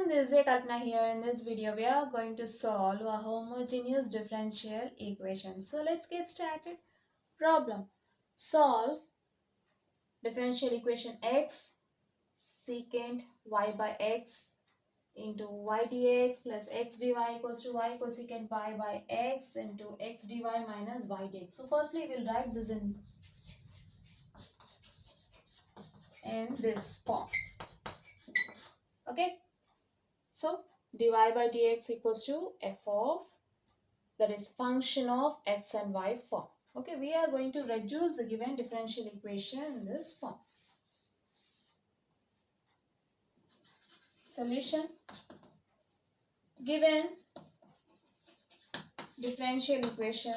everyone, this is Kalpana here. In this video, we are going to solve a homogeneous differential equation. So let's get started. Problem. Solve differential equation x secant y by x into ydx plus xdy equals to y cosecant y by x into xdy minus ydx. So firstly, we'll write this in this form. Okay. So dy by dx equals to f of, that is function of x and y form. Okay, we are going to reduce the given differential equation in this form. Solution. Given differential equation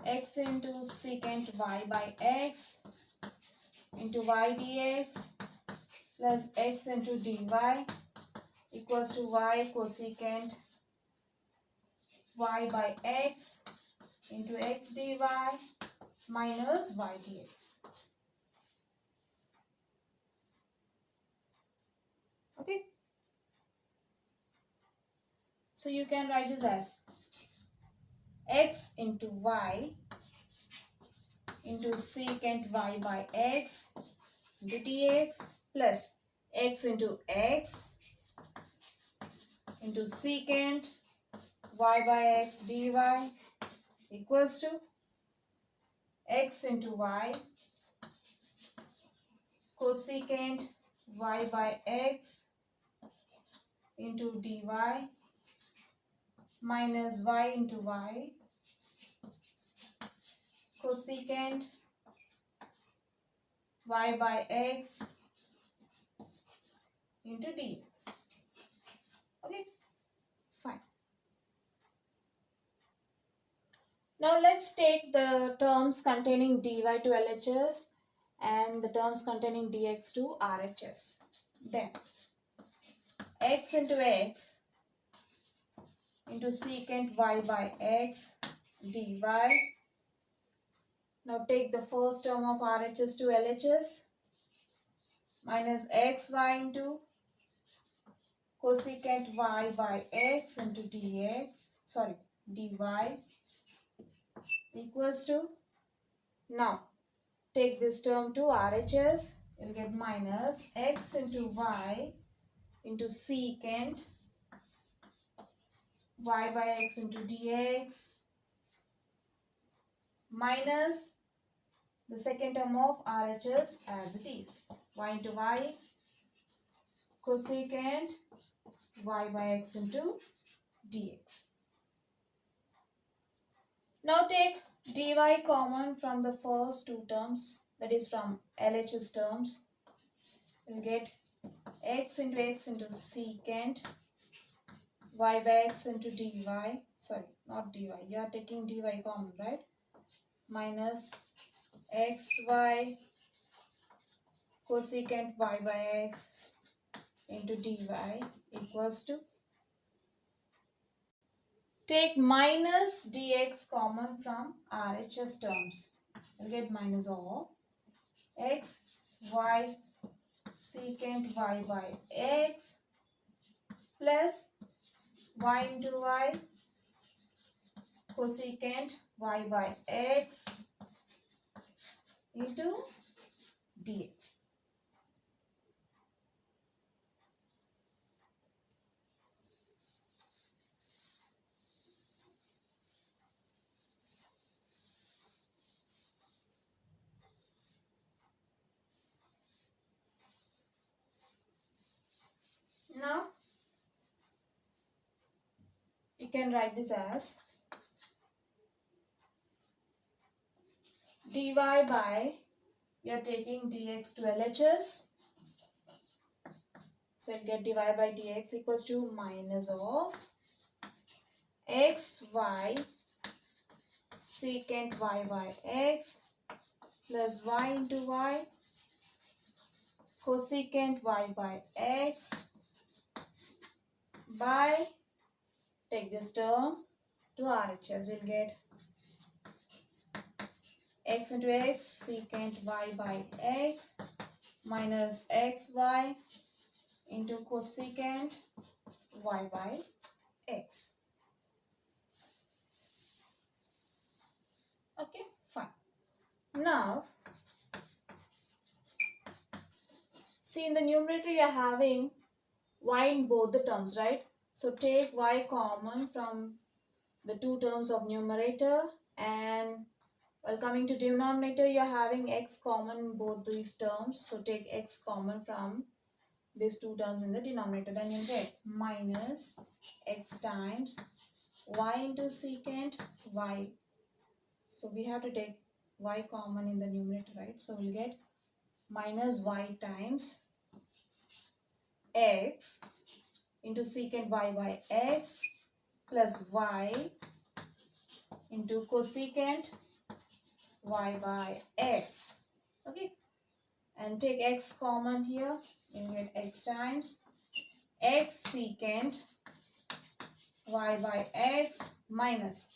x into secant y by x into y dx plus x into dy equals to y cosecant y by x into x dy minus y dx. Okay. So you can write this as x into y into secant y by x into dx plus x into x into secant y by x dy equals to x into y cosecant y by x into dy minus y into y cosecant y by x into dx. Okay, fine. Now let's take the terms containing dy to LHS and the terms containing dx to RHS. Then x into x into secant y by x dy. Now take the first term of RHS to LHS minus xy into cosecant y by x into dy equals to, now take this term to RHS, you'll get minus x into y into secant y by x into dx minus the second term of RHS as it is, y into y cosecant y by x into dx. Now take dy common from the first two terms, that is from LHS terms. You'll get x into secant y by x into dy, sorry, not dy, you are taking dy common, right? Minus xy cosecant y by x into dy equals to, take minus dx common from RHS terms. You'll get minus of x y secant y by x plus y into y cosecant y by x into dx. Now you can write this as dy by, we are taking dx to LHS, so you'll get dy by dx equals to minus of xy secant y by x plus y into y cosecant y by x by, take this term to RHS, you'll get x into x secant y by x minus xy into cosecant y by x. Okay, fine. Now, see in the numerator you are having y in both the terms, right? So take y common from the two terms of numerator, and while coming to denominator you are having x common in both these terms. So take x common from these two terms in the denominator. Then you get minus x times y into secant y. So we have to take y common in the numerator, right? So we'll get minus y times x into secant y by x plus y into cosecant y by x. Okay, and take x common here, you'll get x times x secant y by x minus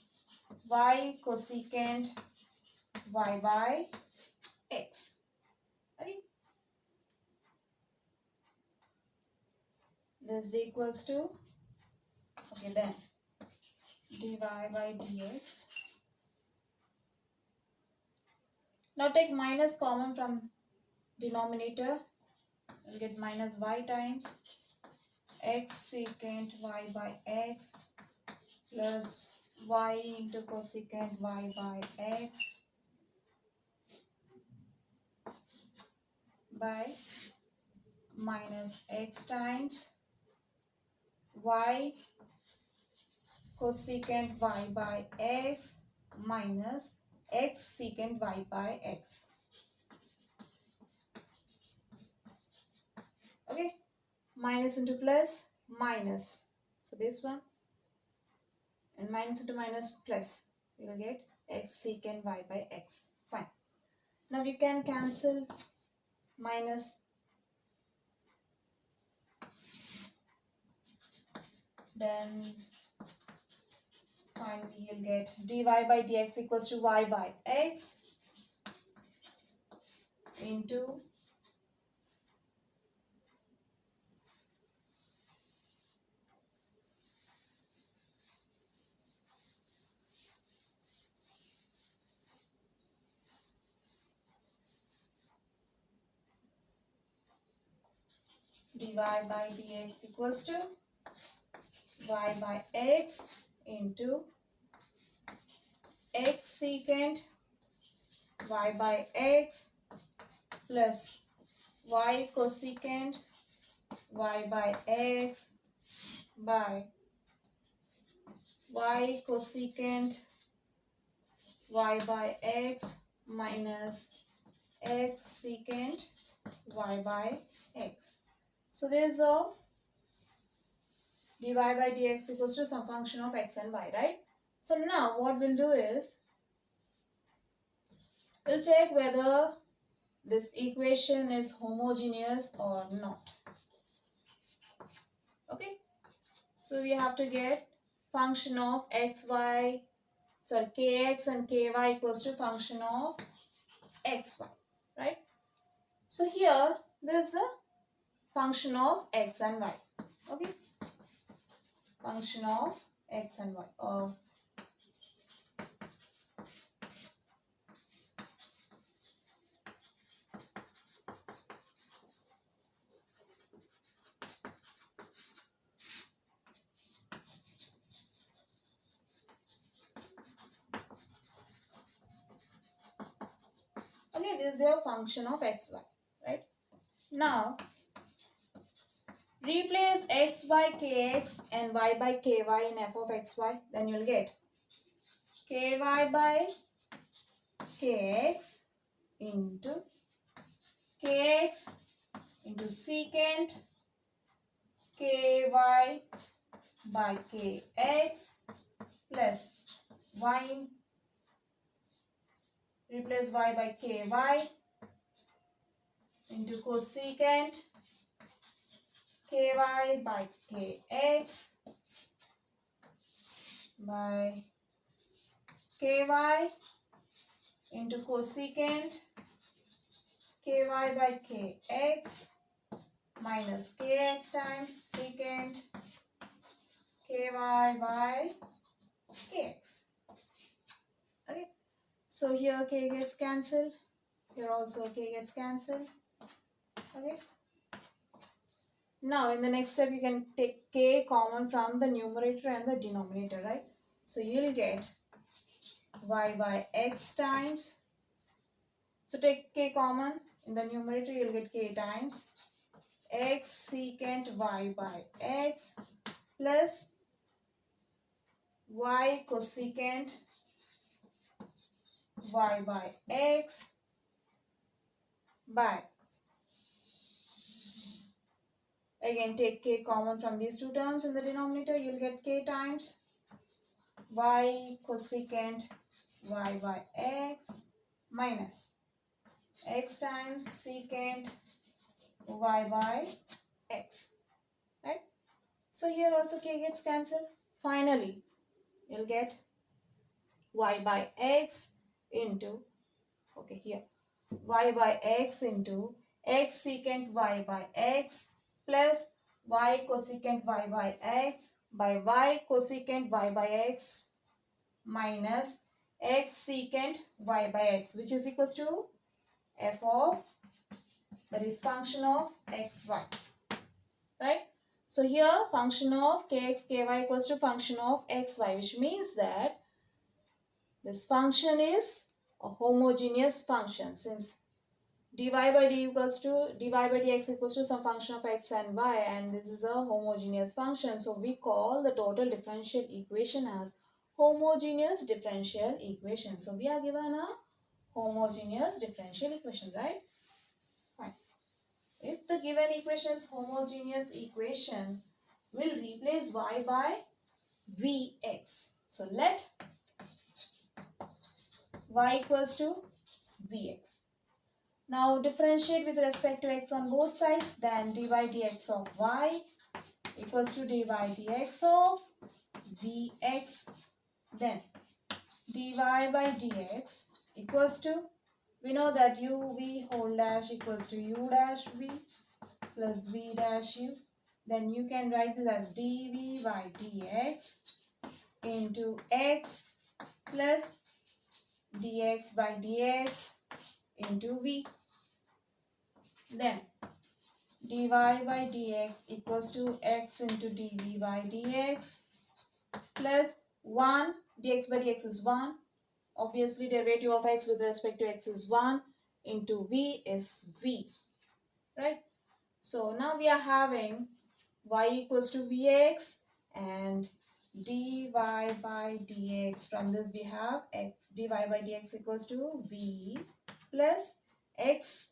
y cosecant y by x. Okay, this is equals to, okay, then dy by dx. Now take minus common from denominator, you'll get minus y times x secant y by x plus y into cosecant y by x by minus x times y cosecant y by x minus x secant y by x. Okay, minus into plus, minus. So this one, and minus into minus plus, you will get x secant y by x. Fine. Now we can cancel minus. Then finally you'll get dy by dx equals to y by x into dy by dx equals to y by x into x secant y by x plus y cosecant y by x by y cosecant y by x minus x secant y by x. So this is of dy by dx equals to some function of x and y, right? So now what we'll do is, we'll check whether this equation is homogeneous or not. Okay, so we have to get function of xy, sorry, kx and ky equals to function of xy, right? So here this is a function of x and y. Okay, function of x and y. Okay, this is your function of xy, right? Now replace x by kx and y by ky in f of xy. Then you'll get ky by kx into kx into secant ky by kx plus y, replace y by ky into cosecant ky by kx by ky into cosecant ky by kx minus kx times secant ky by kx. Okay, so here k gets cancelled, here also k gets cancelled. Okay, now in the next step you can take k common from the numerator and the denominator, right? So you'll get y by x times, so take k common in the numerator, you'll get k times x secant y by x plus y cosecant y by x by, again take k common from these two terms in the denominator, you'll get k times y cosecant y by x minus x times secant y by x, right? So here also k gets cancelled. Finally, you'll get y by x into, okay, here y by x into x secant y by x plus y cosecant y by x by y cosecant y by x minus x secant y by x, which is equals to f of, that is function of xy, right? So here function of kx ky equals to function of xy, which means that this function is a homogeneous function, since dy by dx equals to some function of x and y, and this is a homogeneous function, so we call the total differential equation as homogeneous differential equation. So we are given a homogeneous differential equation, right? Fine. If the given equation is homogeneous equation, we'll replace y by vx. So let y equals to vx. Now differentiate with respect to x on both sides, then dy dx of y equals to dy dx of vx, then dy by dx equals to, we know that uv whole dash equals to u dash v plus v dash u, then you can write this as dv by dx into x plus dx by dx into v, then dy by dx equals to x into dv by dx plus 1, dx by dx is 1, obviously derivative of x with respect to x is 1, into v is v, right? So now we are having y equals to vx and dy by dx. From this we have x, dy by dx equals to v plus x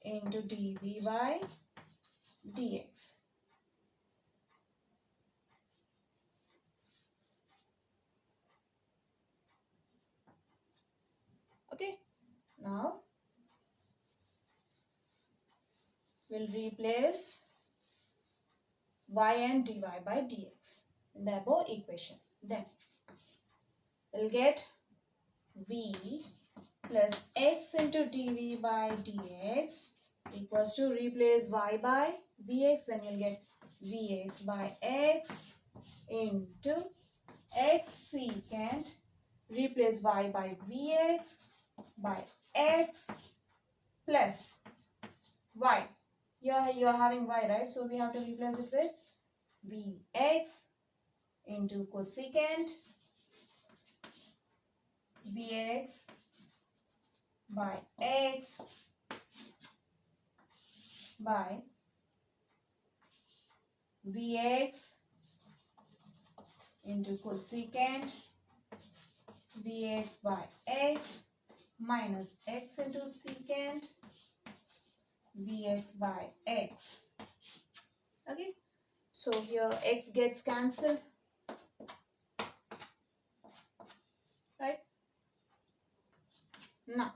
into dv by dx. Okay, now we'll replace y and dy by dx in the above equation. Then we'll get v plus x into dv by dx equals to, replace y by vx, then you'll get vx by x into x secant, replace y by vx by x plus y. Here you are having y, right? So we have to replace it with vx into cosecant vx by x by vx into cosecant vx by x minus x into secant vx by x. Okay, so here x gets cancelled, right? Now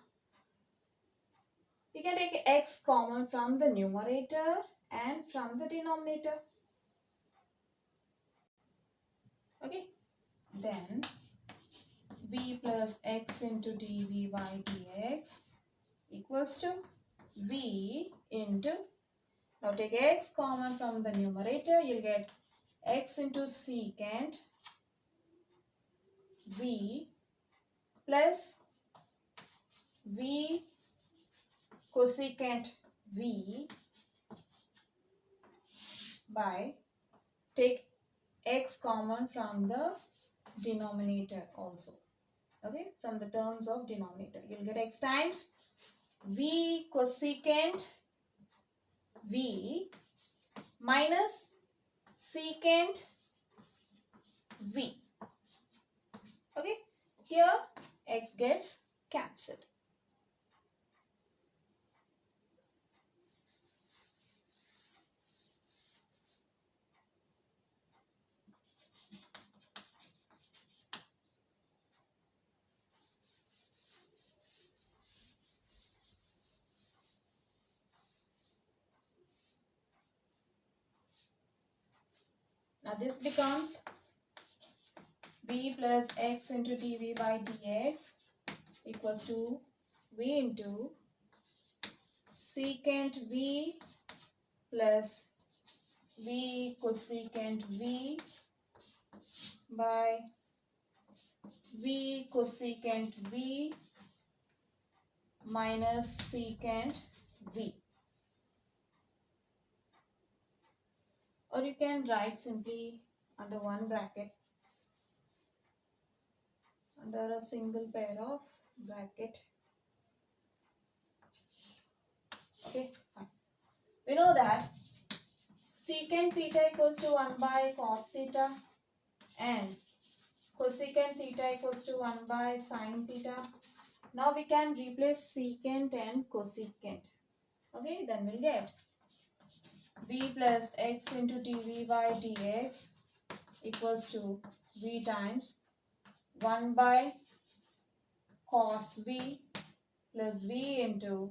we can take x common from the numerator and from the denominator. Okay, then v plus x into dv by dx equals to v into, now take x common from the numerator, you'll get x into secant v plus v cosecant v by, take x common from the denominator also. Okay, from the terms of denominator, you'll get x times v cosecant v minus secant v. Okay, here x gets cancelled. Now this becomes v plus x into dv by dx equals to v into secant v plus v cosecant v by v cosecant v minus secant v. Or you can write simply under one bracket, under a single pair of bracket. Okay, fine. We know that secant theta equals to 1 by cos theta and cosecant theta equals to 1 by sin theta. Now we can replace secant and cosecant. Okay, then we'll get v plus x into dv by dx equals to v times 1 by cos v plus v into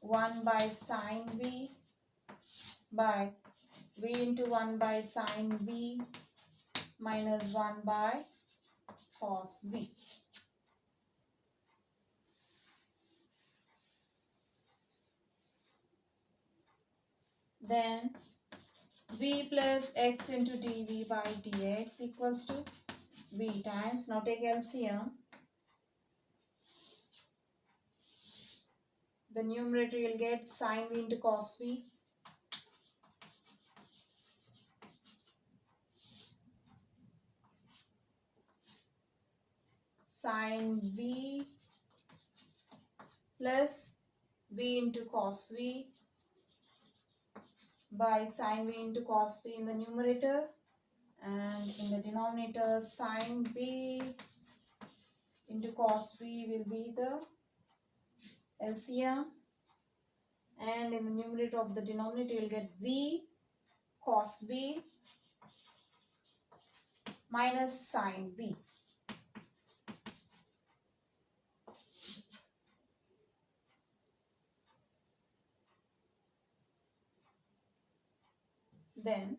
1 by sin v by v into 1 by sin v minus 1 by cos v. Then v plus x into dv by dx equals to v times, now take LCM, the numerator you'll get sin v into cos v sin v plus v into cos v by sin v into cos v in the numerator, and in the denominator sin v into cos v will be the LCM, and in the numerator of the denominator you'll get v cos v minus sin v. Then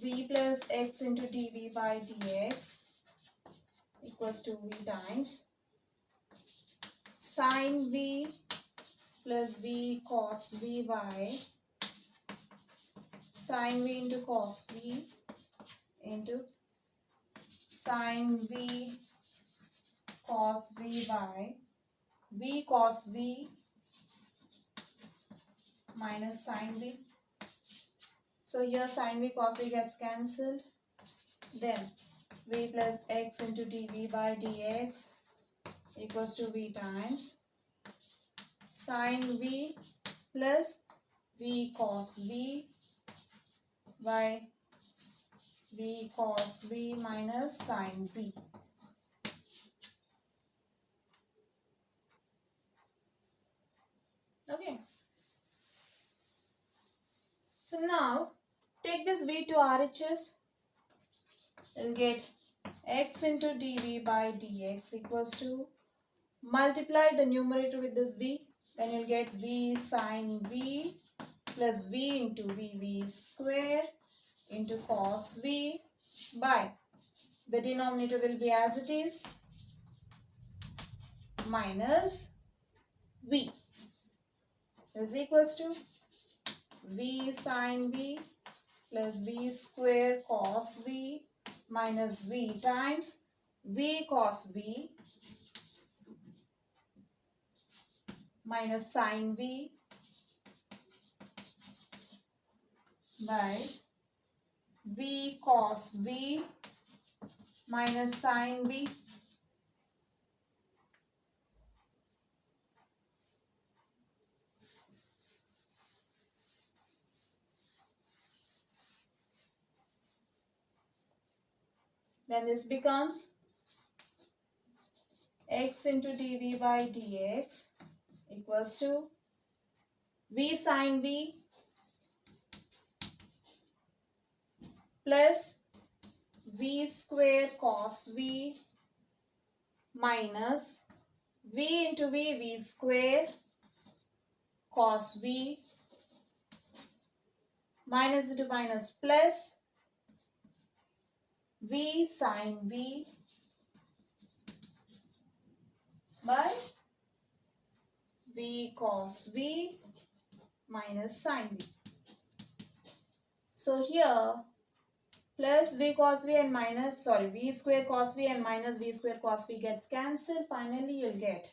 v plus x into dv by dx equals to v times sin v plus v cos v by sin v into cos v into sin v cos v by v cos v minus sin v. So here sin v cos v gets cancelled. Then v plus x into dv by dx equals to v times sin v plus v cos v by v cos v minus sin v. Okay. So now take this v to RHS. You'll get x into dv by dx equals to, multiply the numerator with this v, then you'll get v sine v plus v into v square into cos v by the denominator will be as it is minus v is equals to v sine v plus v square cos v minus v times v cos v minus sine v by v cos v minus sine v. Then this becomes x into dv by dx equals to v sine v plus v square cos v minus v into v square cos v minus into minus plus v sine v by v cos v minus sine v. So here plus v cos v and minus v square cos v and minus v square cos v gets cancelled. Finally you'll get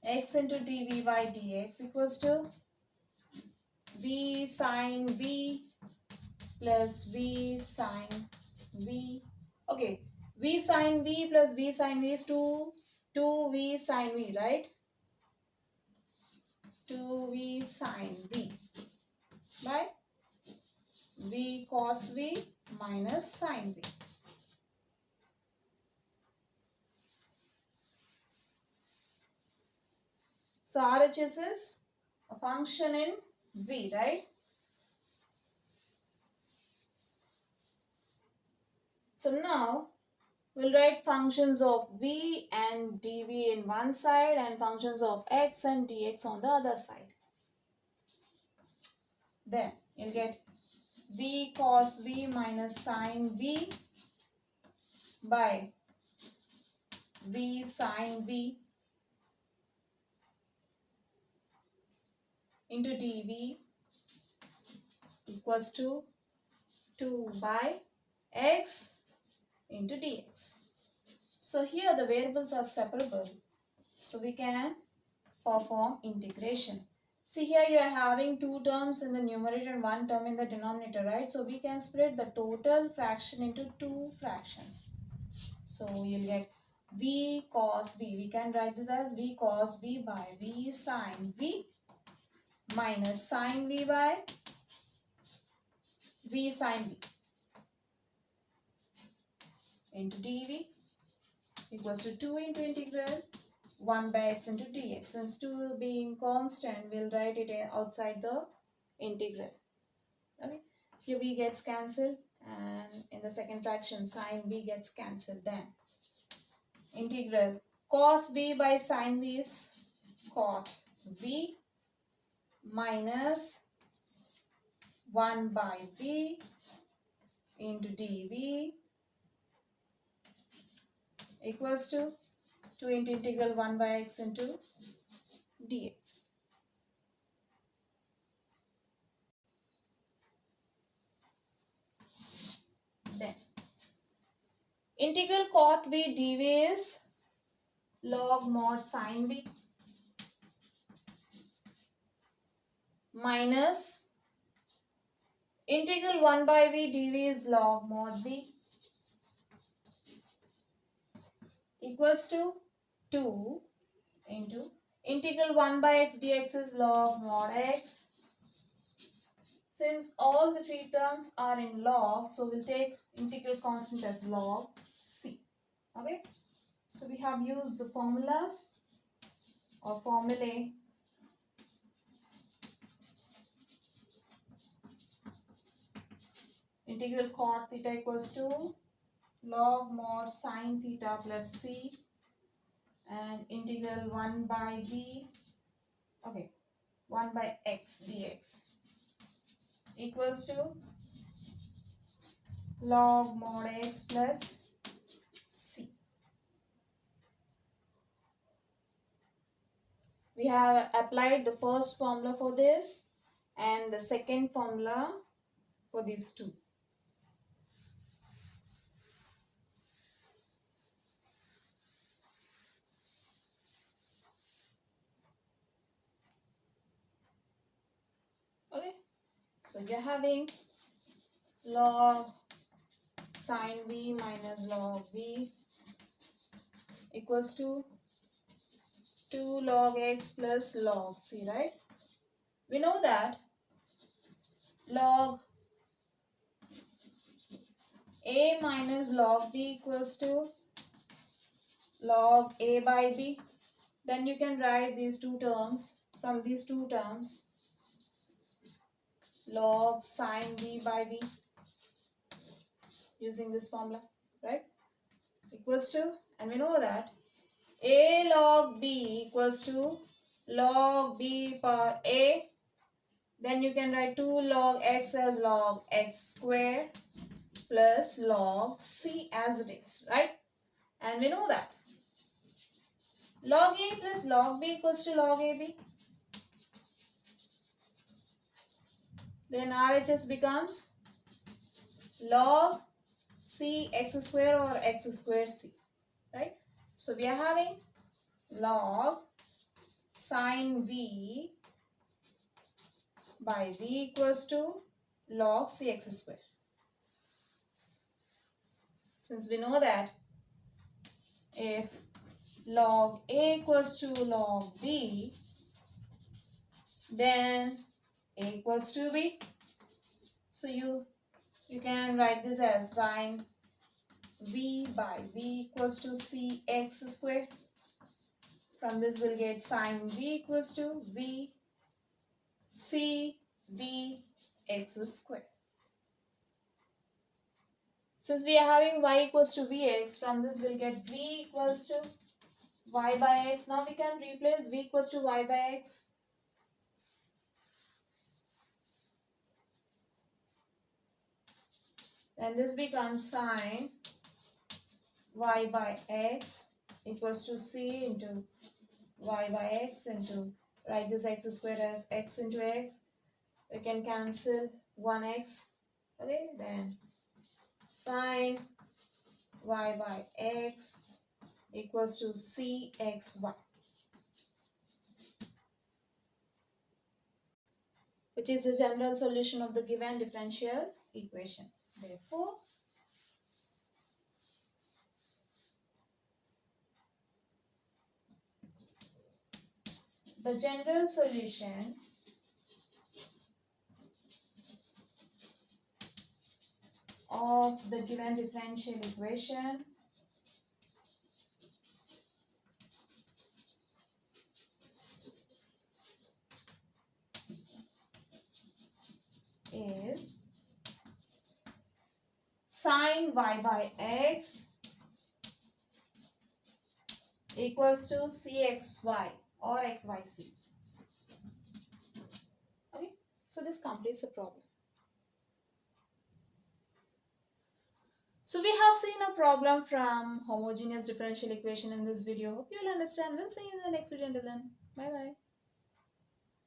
x into dv by dx equals to v sine v plus v sine v. Okay, v sine v plus v sine v is 2v sine v, right? 2v sine v by v cos v minus sine v. So RHS is a function in v, right? So now we'll write functions of v and dv in one side and functions of x and dx on the other side. Then you'll get v cos v minus sine v by v sine v into dv equals to 2 by x into dx. So here the variables are separable, so we can perform integration. See here you are having two terms in the numerator and one term in the denominator, right? So we can split the total fraction into two fractions. So you'll get v cos v. We can write this as v cos v by v sine v minus sine v by v sine v into dv equals to 2 into integral 1 by x into dx. Since 2 being constant, we'll write it outside the integral. Okay, here v gets cancelled and in the second fraction sine v gets cancelled. Then integral cos v by sine v is cot v minus 1 by v into dv equals to 2 into integral 1 by x into dx. Then integral cot v dv is log mod sine v minus integral 1 by v dv is log mod v equals to 2 into integral 1 by x dx is log mod x. Since all the three terms are in log, so we'll take integral constant as log c. Okay, so we have used the formulas or formulae integral cot theta equals to log mod sine theta plus c and integral 1 by b, okay, 1 by x dx equals to log mod x plus c. We have applied the first formula for this and the second formula for these two. Okay, so you're having log sine v minus log v equals to 2 log x plus log c, right? We know that log a minus log b equals to log a by b. Then you can write these two terms, from these two terms, log sine v by v, using this formula, right? Equals to, and we know that a log b equals to log b power a. Then you can write 2 log x as log x square plus log c as it is, right? And we know that log a plus log b equals to log ab. Then RHS becomes log c x square or x square c, right? So we are having log sine v by v equals to log cx square. Since we know that if log a equals to log b, then a equals to b. So you can write this as sine v by v equals to cx square. From this we'll get sine v equals to v c v x square. Since we are having y equals to vx, from this we'll get v equals to y by x. Now we can replace v equals to y by x. Then this becomes sine y by x equals to c into y by x into, write this x square as x into x. We can cancel 1x. Okay, then sine y by x equals to cxy, which is the general solution of the given differential equation. Therefore, the general solution of the given differential equation is sine y by x equals to cxy or xyc. Okay, so this completes the problem. So we have seen a problem from homogeneous differential equation in this video. Hope you will understand. We'll see you in the next video. Until then, bye bye.